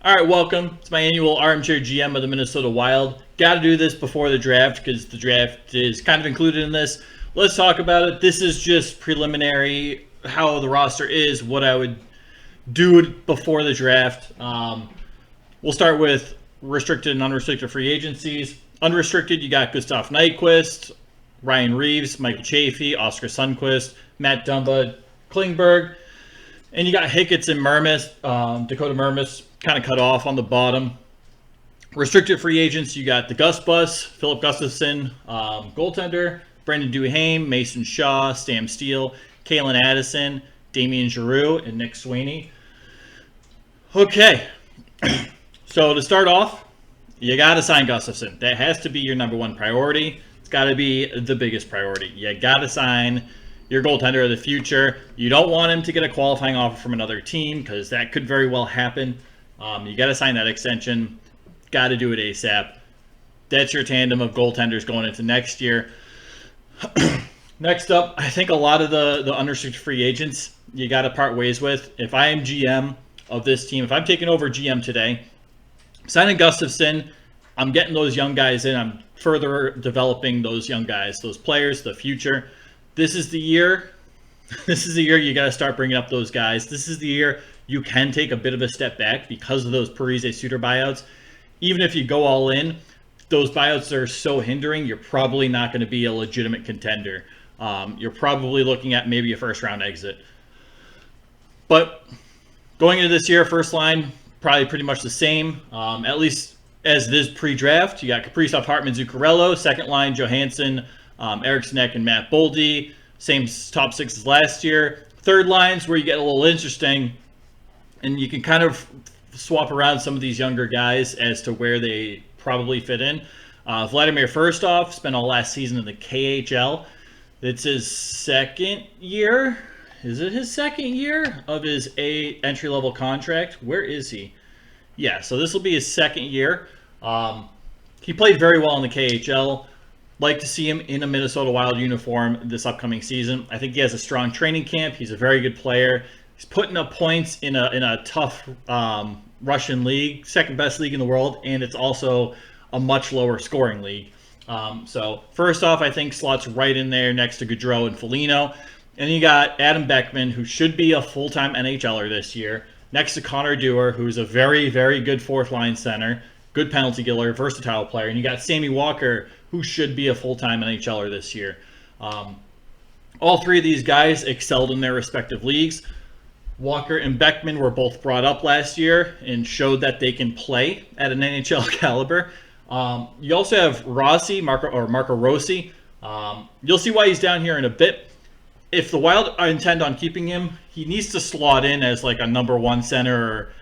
All right, welcome. It's my annual ArmChair GM of the Minnesota Wild. Got to do this before the draft because the draft is kind of included in this. Let's talk about it. This is just preliminary, how the roster is, what I would do before the draft. We'll start with restricted and unrestricted free agencies. Unrestricted, you got Gustav Nyquist, Ryan Reeves, Michael Chafee, Oscar Sundqvist, Matt Dumba, Klingberg. And you got Hicketts and Mermis, Dakota Mermis, kind of cut off on the bottom. Restricted free agents, you got the Gus Bus, Philip Gustafson, goaltender, Brendan Duhaime, Mason Shaw, Sam Steele, Kalen Addison, Damian Giroux, and Nick Sweeney. Okay, so to start off, you got to sign Gustafson. That has to be your number one priority. It's got to be the biggest priority. You got to sign your goaltender of the future. You don't want him to get a qualifying offer from another team because that could very well happen. You got to sign that extension. Got to do it ASAP. That's your tandem of goaltenders going into next year. Next up, I think a lot of the unrestricted free agents you got to part ways with. If I am GM of this team, if I'm taking over GM today, signing Gustafson, I'm getting those young guys in. I'm further developing those young guys, those players, the future. This is the year. This is the year you got to start bringing up those guys. This is the year you can take a bit of a step back because of those Parise Suter buyouts. Even if you go all in, those buyouts are so hindering, you're probably not going to be a legitimate contender. You're probably looking at maybe a first-round exit. But going into this year, first line, probably pretty much the same, at least as this pre-draft. You got Kaprizov, Hartman, Zuccarello. Second line, Johansson, Eriksson Ek, and Matt Boldy. Same top six as last year. Third lines where you get a little interesting, and you can kind of swap around some of these younger guys as to where they probably fit in. Vladimir Firstov spent all last season in the KHL. It's his second year. Is it his second year of his entry-level contract? Where is he? Yeah, so this will be his second year. He played very well in the KHL. Like to see him in a Minnesota Wild uniform this upcoming season. I think he has a strong training camp. He's a very good player. He's putting up points in a tough Russian league, second best league in the world, and it's also a much lower scoring league. So first off, I think slots right in there next to Gaudreau and Foligno. And you got Adam Beckman, who should be a full-time NHLer this year, next to Connor Dewar, who's a very, very good fourth-line center, good penalty killer, versatile player. And you got Sammy Walker, who should be a full-time NHLer this year. All three of these guys excelled in their respective leagues. Walker and Beckman were both brought up last year and showed that they can play at an NHL caliber. You also have Marco Rossi. You'll see why he's down here in a bit. If the Wild intend on keeping him, he needs to slot in as like a number one center, or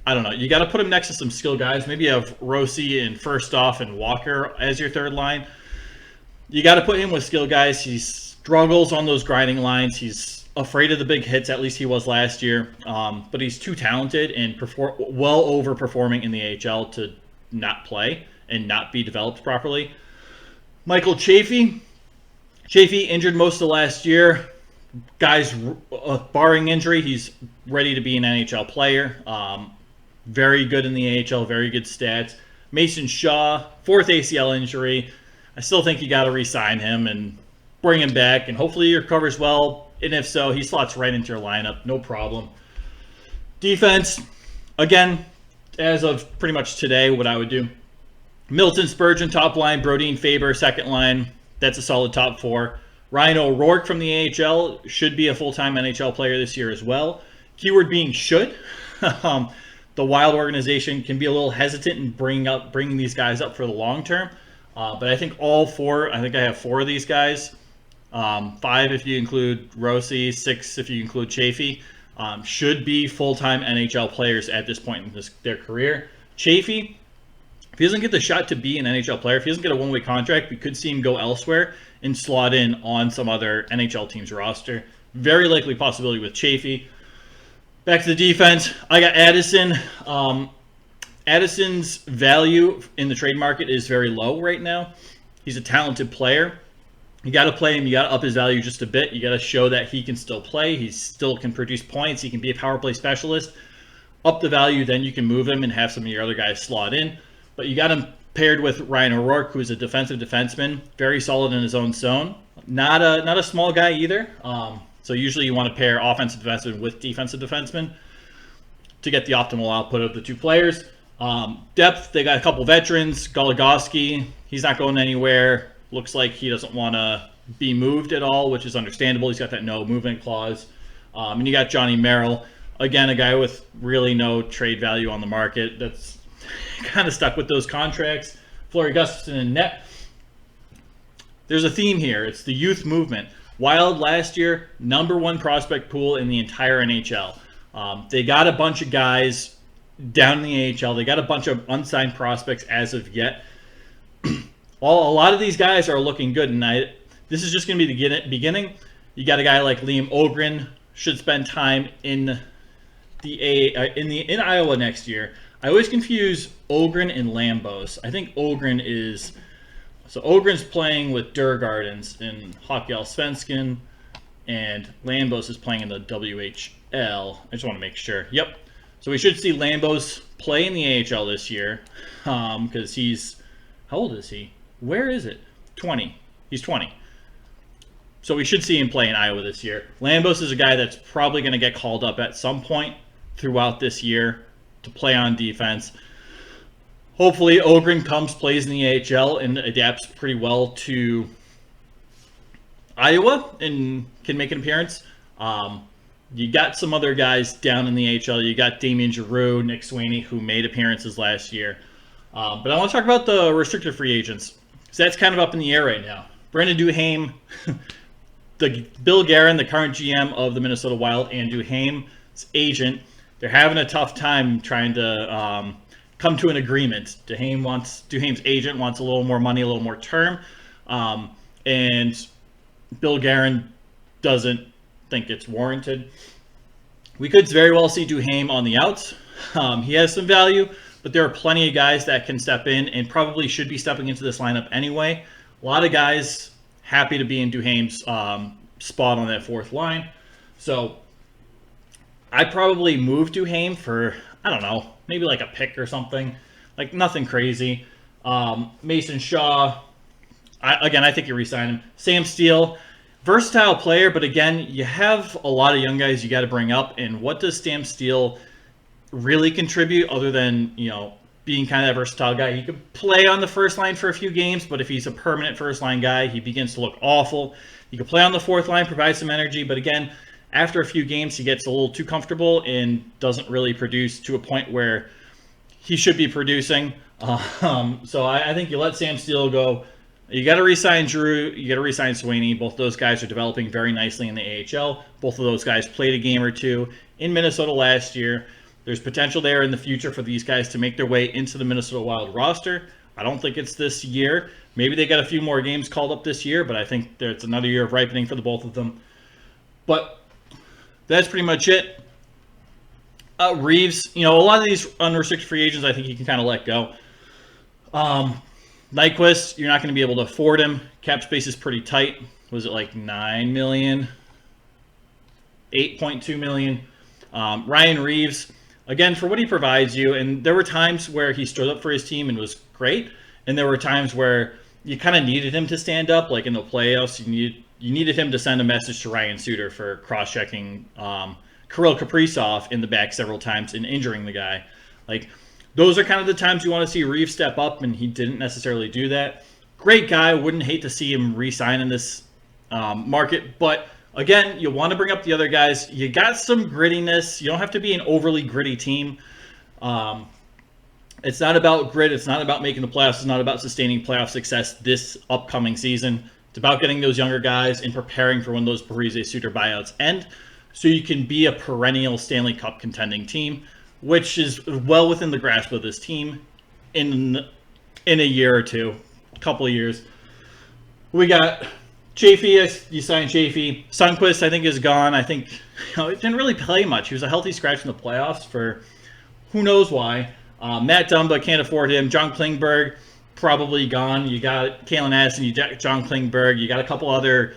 I don't know. You got to put him next to some skill guys. Maybe you have Rossi and Firstov and Walker as your third line. You got to put him with skill guys. He struggles on those grinding lines. He's afraid of the big hits. At least he was last year. But he's too talented and well overperforming in the AHL to not play and not be developed properly. Michael Chafee. Chafee injured most of last year. Guys, barring injury, he's ready to be an NHL player. Very good in the AHL, very good stats. Mason Shaw, fourth ACL injury. I still think you got to re-sign him and bring him back, and hopefully he recovers well. And if so, he slots right into your lineup, no problem. Defense, again, as of pretty much today, what I would do. Milton Spurgeon, top line. Brodeen Faber, second line. That's a solid top four. Ryan O'Rourke from the AHL should be a full-time NHL player this year as well. Keyword being should. The Wild organization can be a little hesitant in bringing these guys up for the long term. But I think I have four of these guys. 5 if you include Rossi, 6 if you include Chafee, should be full-time NHL players at this point in their career. Chafee, if he doesn't get the shot to be an NHL player, if he doesn't get a one-way contract, we could see him go elsewhere and slot in on some other NHL team's roster. Very likely possibility with Chafee. Back to the defense. I got Addison. Addison's value in the trade market is very low right now. He's a talented player. You got to play him. You got to up his value just a bit. You got to show that he can still play. He still can produce points. He can be a power play specialist. up the value, then you can move him and have some of your other guys slot in. But you got him paired with Ryan O'Rourke, who is a defensive defenseman, very solid in his own zone. Not a small guy either. So usually you want to pair offensive defenseman with defensive defenseman to get the optimal output of the two players. Depth, they got a couple veterans. Goligoski, he's not going anywhere. Looks like he doesn't want to be moved at all, which is understandable. He's got that no movement clause. And you got Johnny Merrill, again, a guy with really no trade value on the market. That's kind of stuck with those contracts. Fleury Gustafson in net. There's a theme here. It's the youth movement. Wild last year, #1 prospect pool in the entire NHL. They got a bunch of guys down in the AHL. They got a bunch of unsigned prospects as of yet. A lot of these guys are looking good, and this is just going to be the beginning. You got a guy like Liam Ogren, should spend time in Iowa next year. I always confuse Ogren and Lambos. I think Ogren is... So Ogren's playing with Djurgårdens in Hockey Allsvenskan, and Lambos is playing in the WHL. I just want to make sure. Yep. So we should see Lambos play in the AHL this year, because he's... How old is he? Where is it? 20. He's 20. So we should see him play in Iowa this year. Lambos is a guy that's probably going to get called up at some point throughout this year to play on defense. Hopefully Ogren plays in the AHL, and adapts pretty well to Iowa and can make an appearance. You got some other guys down in the AHL. You got Damien Giroux, Nick Sweeney, who made appearances last year. But I want to talk about the restricted free agents. So that's kind of up in the air right now. Brendan Duhaime, Bill Guerin, the current GM of the Minnesota Wild, and Duhaime's agent, they're having a tough time trying to come to an agreement. Duhaime's agent wants a little more money, a little more term, and Bill Guerin doesn't think it's warranted. We could very well see Duhaime on the outs. He has some value, but there are plenty of guys that can step in and probably should be stepping into this lineup anyway. A lot of guys happy to be in Duhaime's spot on that fourth line. So I'd probably move Duhaime for, I don't know, maybe like a pick or something. Like nothing crazy. Mason Shaw, I think you re-sign him. Sam Steele, versatile player, but again, you have a lot of young guys you got to bring up. And what does Sam Steele really contribute other than, being kind of that versatile guy? He could play on the first line for a few games, but if he's a permanent first line guy, he begins to look awful. He could play on the fourth line, provide some energy, but again, after a few games, he gets a little too comfortable and doesn't really produce to a point where he should be producing. So I think you let Sam Steele go. You got to re-sign Giroux. You got to re-sign Sweeney. Both those guys are developing very nicely in the AHL. Both of those guys played a game or two in Minnesota last year. There's potential there in the future for these guys to make their way into the Minnesota Wild roster. I don't think it's this year. Maybe they got a few more games called up this year, but I think there's another year of ripening for the both of them. But that's pretty much it. Reeves, a lot of these unrestricted free agents, I think you can kind of let go. Nyquist, you're not going to be able to afford him. Cap space is pretty tight. Was it like $9 million? $8.2 million. Ryan Reeves, again, for what he provides you, and there were times where he stood up for his team and was great, and there were times where you kind of needed him to stand up, like in the playoffs. You needed him to send a message to Ryan Suter for cross-checking Kirill Kaprizov in the back several times and injuring the guy. Like, those are kind of the times you want to see Reeves step up, and he didn't necessarily do that. Great guy. Wouldn't hate to see him re-sign in this market, but again, you want to bring up the other guys. You got some grittiness. You don't have to be an overly gritty team. It's not about grit. It's not about making the playoffs. It's not about sustaining playoff success this upcoming season. It's about getting those younger guys and preparing for when those Parise Suter buyouts end, so you can be a perennial Stanley Cup contending team, which is well within the grasp of this team in a year or two, a couple of years. We got Chafee. You signed Chafee. Sundqvist, I think, is gone. I think it didn't really play much. He was a healthy scratch in the playoffs for who knows why. Matt Dumba, can't afford him. John Klingberg, probably gone. You got Kalen Addison, you got John Klingberg. You got a couple other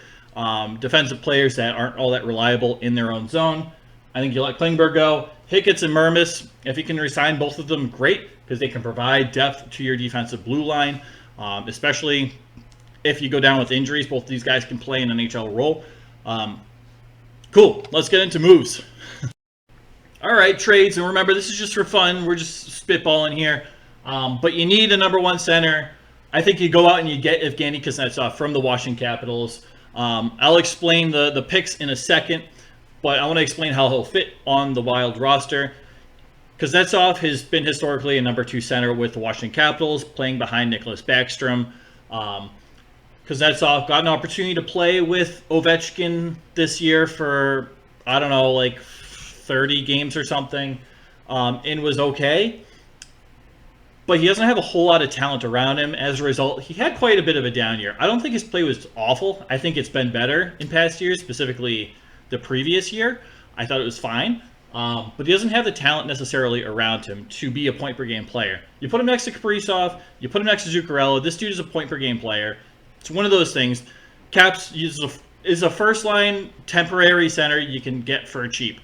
defensive players that aren't all that reliable in their own zone. I think you let Klingberg go. Hicketts and Mermis, if you can resign both of them, great, because they can provide depth to your defensive blue line, especially if you go down with injuries. Both of these guys can play an NHL role. Cool. Let's get into moves. All right, trades. And remember, this is just for fun. We're just spitballing here. But you need a number one center. I think you go out and you get Evgeny Kuznetsov from the Washington Capitals. I'll explain the picks in a second, but I want to explain how he'll fit on the Wild roster. Kuznetsov has been historically a number two center with the Washington Capitals, playing behind Nicholas Backstrom. Kuznetsov got an opportunity to play with Ovechkin this year for, I don't know, like 30 games or something, and was okay. But he doesn't have a whole lot of talent around him. As a result, he had quite a bit of a down year. I don't think his play was awful. I think it's been better in past years, specifically the previous year. I thought it was fine. But he doesn't have the talent necessarily around him to be a point-per-game player. You put him next to Kaprizov, you put him next to Zuccarello. This dude is a point-per-game player. It's one of those things. Caps is a first-line temporary center you can get for cheap.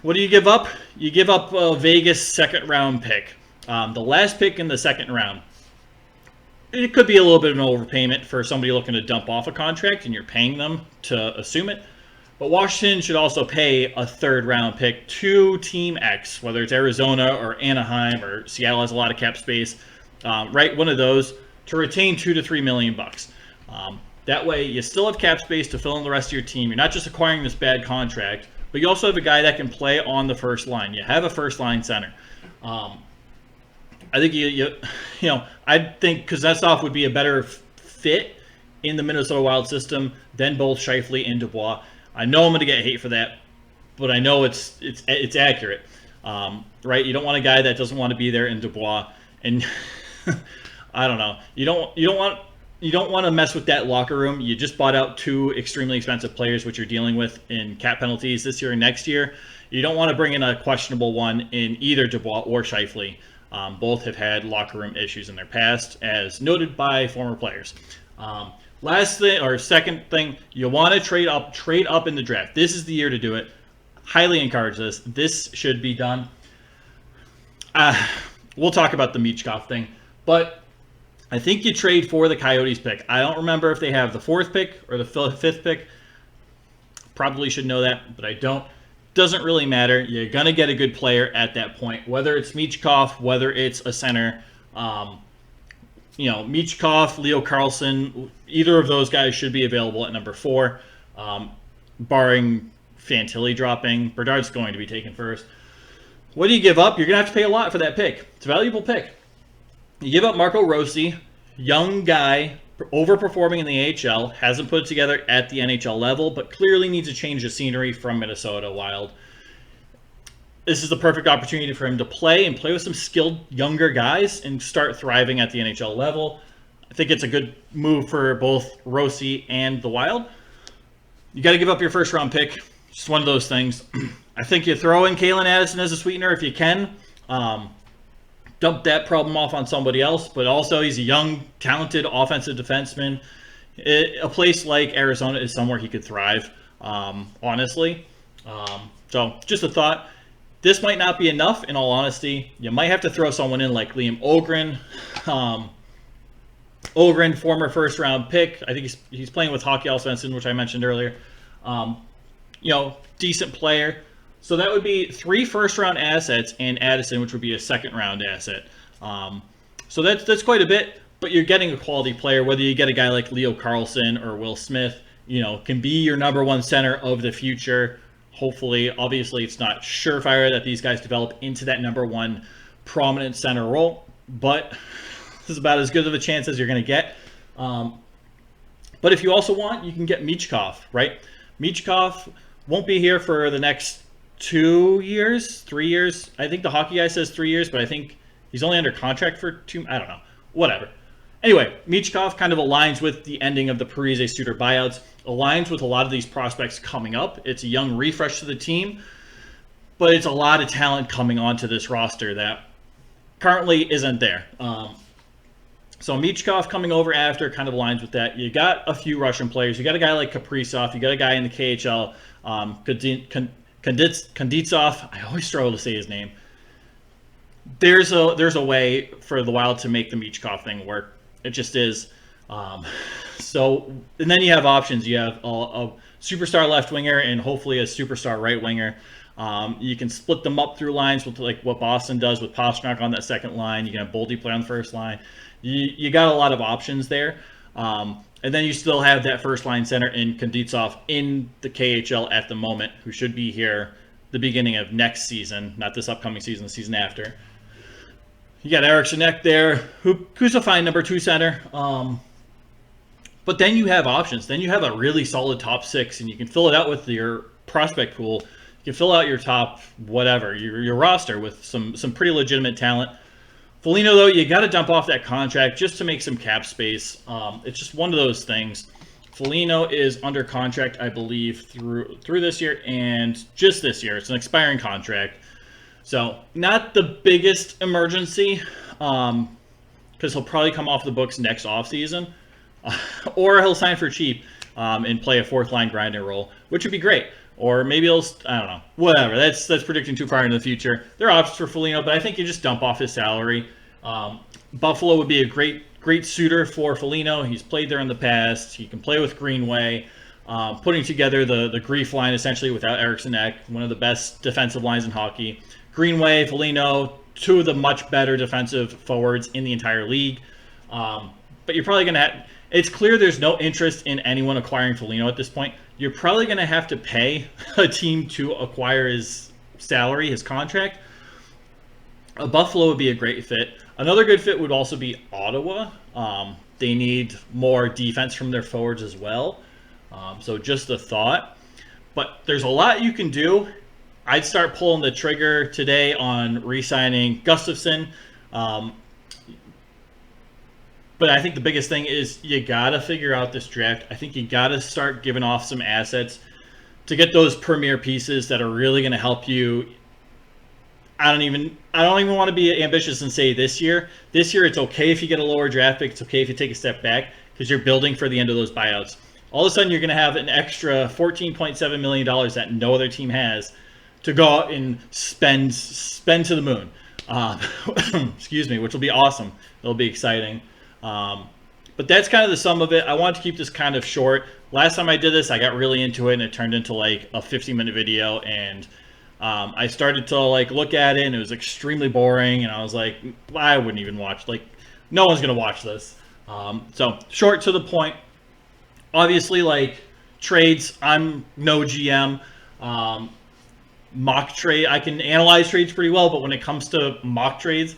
What do you give up? You give up a Vegas second-round pick. The last pick in the second round. It could be a little bit of an overpayment for somebody looking to dump off a contract and you're paying them to assume it. But Washington should also pay a third-round pick to Team X, whether it's Arizona or Anaheim or Seattle has a lot of cap space, right? One of those to retain $2 to $3 million bucks. That way, you still have cap space to fill in the rest of your team. You're not just acquiring this bad contract, but you also have a guy that can play on the first line. You have a first-line center. I think I think Kuznetsov would be a better fit in the Minnesota Wild system than both Scheifele and Dubois. I know I'm going to get hate for that, but I know it's accurate, right? You don't want a guy that doesn't want to be there in Dubois, and I don't know. You don't want to mess with that locker room. You just bought out two extremely expensive players, which you're dealing with in cap penalties this year and next year. You don't want to bring in a questionable one in either Dubois or Scheifele. Both have had locker room issues in their past, as noted by former players. Last thing, or second thing, you want to trade up in the draft. This is the year to do it. Highly encourage this. This should be done. We'll talk about the Michkov thing, but I think you trade for the Coyotes pick. I don't remember if they have the fourth pick or the fifth pick. Probably should know that, but I don't. Doesn't really matter. You're going to get a good player at that point, whether it's Michkov, whether it's a center. Michkov, Leo Carlson, either of those guys should be available at number 4, barring Fantilli dropping. Bedard's going to be taken first. What do you give up? You're going to have to pay a lot for that pick. It's a valuable pick. You give up Marco Rossi, young guy, overperforming in the AHL, hasn't put it together at the NHL level, but clearly needs a change of scenery from Minnesota Wild. This is the perfect opportunity for him to play with some skilled younger guys and start thriving at the NHL level. I think it's a good move for both Rossi and the Wild. You got to give up your first round pick. Just one of those things. I think you throw in Kalen Addison as a sweetener if you can. Dump that problem off on somebody else, but also he's a young, talented offensive defenseman. A place like Arizona is somewhere he could thrive, honestly. So just a thought. This might not be enough, in all honesty. You might have to throw someone in like Liam Ogren. Ogren, former first-round pick. I think he's playing with Hockey Allsvensson, which I mentioned earlier. Decent player. So that would be 3 first-round assets and Addison, which would be a second-round asset. So that's quite a bit, but you're getting a quality player. Whether you get a guy like Leo Carlson or Will Smith, can be your number one center of the future. Hopefully, obviously, it's not surefire that these guys develop into that number one prominent center role, but this is about as good of a chance as you're going to get. But if you also want, you can get Michkov, right? Michkov won't be here for the next 2 years, 3 years. I think the hockey guy says 3 years, but I think he's only under contract for 2. I don't know. Whatever. Anyway, Michkov kind of aligns with the ending of the Parise Suter buyouts, aligns with a lot of these prospects coming up. It's a young refresh to the team, but it's a lot of talent coming onto this roster that currently isn't there. So Michkov coming over after kind of aligns with that. You got a few Russian players. You got a guy like Kaprizov. You got a guy in the KHL, Konditsov, I always struggle to say his name. There's a way for the Wild to make the Michkov thing work. It just is. So, and then you have options. You have a superstar left winger and hopefully a superstar right winger. You can split them up through lines with like what Boston does with Pastrnak on that second line. You can have Boldy play on the first line. You got a lot of options there. And then you still have that first line center in Konditsov in the KHL at the moment, who should be here the beginning of next season, not this upcoming season, the season after. You got Eriksson Ek there, who's a fine number 2 center. But then you have options. Then you have a really solid top 6, and you can fill it out with your prospect pool. You can fill out your top whatever, your roster with some pretty legitimate talent. Foligno, though, you got to dump off that contract just to make some cap space. It's just one of those things. Foligno is under contract, I believe, through this year and just this year. It's an expiring contract. So not the biggest emergency because he'll probably come off the books next offseason. Or he'll sign for cheap and play a fourth-line grinder role, which would be great. Or maybe he'll, I don't know, whatever. That's predicting too far into the future. There are options for Foligno, but I think you just dump off his salary. Buffalo would be a great suitor for Foligno. He's played there in the past. He can play with Greenway. Putting together the Grief line essentially without Eriksson Ek, one of the best defensive lines in hockey. Greenway, Foligno, 2 of the much better defensive forwards in the entire league. But you're probably going to have... It's clear there's no interest in anyone acquiring Foligno at this point. You're probably going to have to pay a team to acquire his salary, his contract. Buffalo would be a great fit. Another good fit would also be Ottawa. They need more defense from their forwards as well. So just a thought. But there's a lot you can do. I'd start pulling the trigger today on re-signing Gustafsson. But I think the biggest thing is you got to figure out this draft. I think you got to start giving off some assets to get those premier pieces that are really going to help you. I don't even want to be ambitious and say this year. This year, it's okay if you get a lower draft pick. It's okay if you take a step back because you're building for the end of those buyouts. All of a sudden, you're going to have an extra $14.7 million that no other team has to go out and spend to the moon. Excuse me, which will be awesome. It'll be exciting. But that's kind of the sum of it. I wanted to keep this kind of short. Last time I did this, I got really into it, and it turned into like a 50-minute video, and I started to like look at it, and it was extremely boring, and I was like, I wouldn't even watch. Like, no one's going to watch this. So short to the point. Obviously, like trades, I'm no GM. Mock trade, I can analyze trades pretty well, but when it comes to mock trades,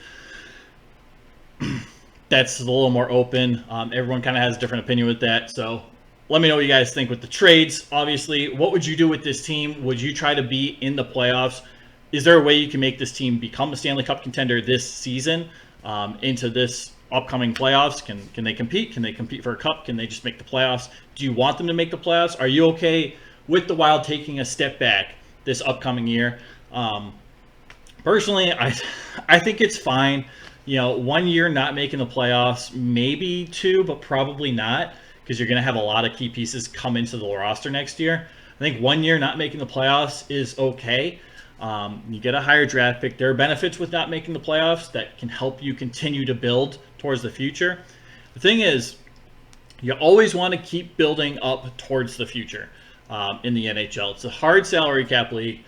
that's a little more open. Everyone kind of has a different opinion with that. So let me know what you guys think with the trades. Obviously, what would you do with this team? Would you try to be in the playoffs? Is there a way you can make this team become a Stanley Cup contender this season into this upcoming playoffs? Can they compete? Can they compete for a cup? Can they just make the playoffs? Do you want them to make the playoffs? Are you okay with the Wild taking a step back this upcoming year? Personally, I think it's fine. 1 year not making the playoffs, maybe 2, but probably not, because you're going to have a lot of key pieces come into the roster next year. I think 1 year not making the playoffs is okay. You get a higher draft pick. There are benefits with not making the playoffs that can help you continue to build towards the future. The thing is, you always want to keep building up towards the future in the NHL. It's a hard salary cap league.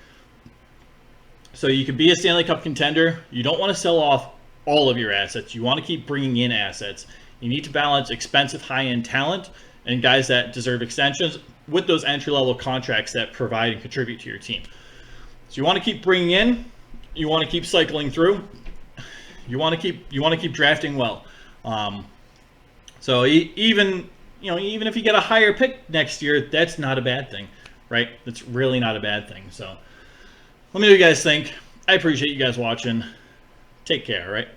So you can be a Stanley Cup contender. You don't want to sell off all of your assets. You want to keep bringing in assets. You need to balance expensive high-end talent and guys that deserve extensions with those entry-level contracts that provide and contribute to your team. So you want to keep bringing in. You want to keep cycling through. You want to keep drafting well. So even if you get a higher pick next year, that's not a bad thing, right? That's really not a bad thing. So let me know what you guys think. I appreciate you guys watching. Take care, all right?